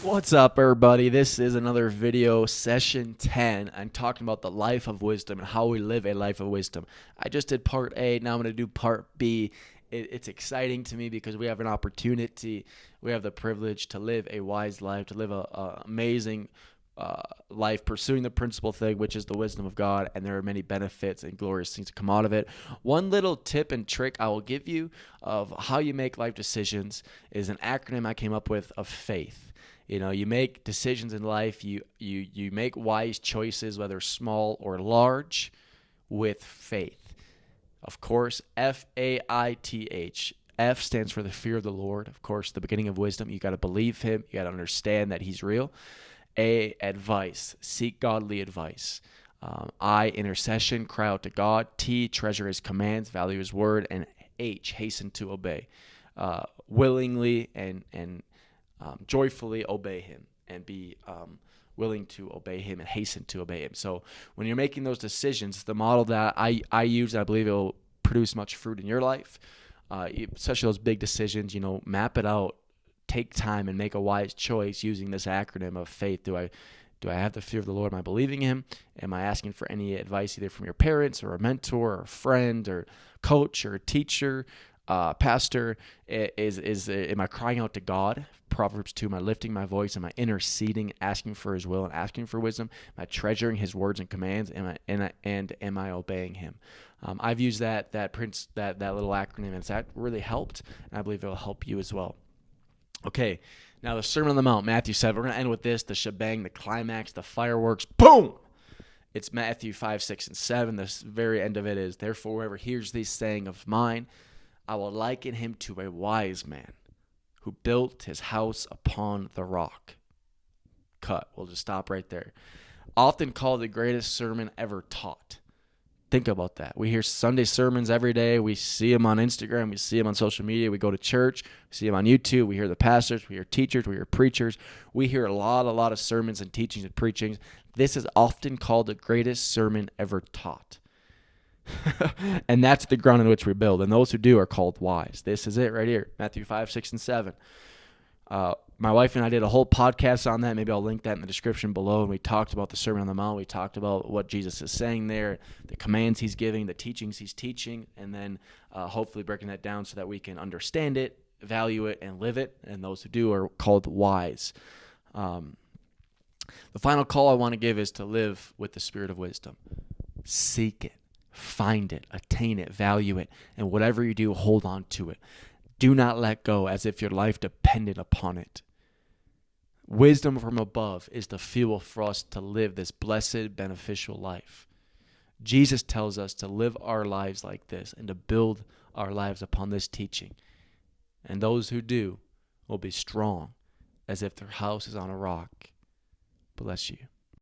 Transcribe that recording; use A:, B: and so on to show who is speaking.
A: What's up, everybody? This is another video, session 10. I'm talking about the life of wisdom and how we live a life of wisdom. I just did part A. Now I'm going to do part B. It's exciting to me because we have an opportunity. We have the privilege to live a wise life, to live a amazing life, pursuing the principal thing, which is the wisdom of God, and there are many benefits and glorious things to come out of it. One little tip and trick I will give you of how you make life decisions is an acronym I came up with of FAITH. You know, you make decisions in life, you make wise choices, whether small or large, with faith. Of course, FAITH. F stands for the fear of the Lord. Of course, the beginning of wisdom. You got to believe him. You got to understand that he's real. A, advice. Seek godly advice. I, intercession. Cry out to God. T, treasure his commands. Value his word. And H, hasten to obey. Willingly and joyfully obey him and be willing to obey him and hasten to obey him. So when you're making those decisions, the model that I use, I believe it will produce much fruit in your life, especially those big decisions. You know, map it out, take time and make a wise choice using this acronym of faith. Do I have the fear of the Lord? Am I believing him? Am I asking for any advice either from your parents or a mentor or a friend or coach or a teacher, pastor? Am I crying out to God? Proverbs 2, am I lifting my voice? Am I interceding, asking for his will and asking for wisdom? Am I treasuring his words and commands? Am I obeying him? I've used that little acronym, and that really helped, and I believe it'll help you as well. Okay, now the Sermon on the Mount, Matthew 7. We're going to end with this, the shebang, the climax, the fireworks. Boom! It's Matthew 5, 6, and 7. The very end of it is, therefore, whoever hears this saying of mine, I will liken him to a wise man who built his house upon the rock. Cut. We'll just stop right there. Often called the greatest sermon ever taught. Think about that. We hear Sunday sermons every day. We see them on Instagram. We see them on social media. We go to church. We see them on YouTube. We hear the pastors. We hear teachers. We hear preachers. We hear a lot of sermons and teachings and preachings. This is often called the greatest sermon ever taught. And that's the ground in which we build. And those who do are called wise. This is it right here. Matthew 5, 6, and 7. My wife and I did a whole podcast on that. Maybe I'll link that in the description below. And we talked about the Sermon on the Mount. We talked about what Jesus is saying there, the commands he's giving, the teachings he's teaching, and then hopefully breaking that down so that we can understand it, value it, and live it. And those who do are called wise. The final call I want to give is to live with the spirit of wisdom. Seek it. Find it, attain it, value it, and whatever you do, hold on to it. Do not let go as if your life depended upon it. Wisdom from above is the fuel for us to live this blessed, beneficial life. Jesus tells us to live our lives like this and to build our lives upon this teaching. And those who do will be strong as if their house is on a rock. Bless you.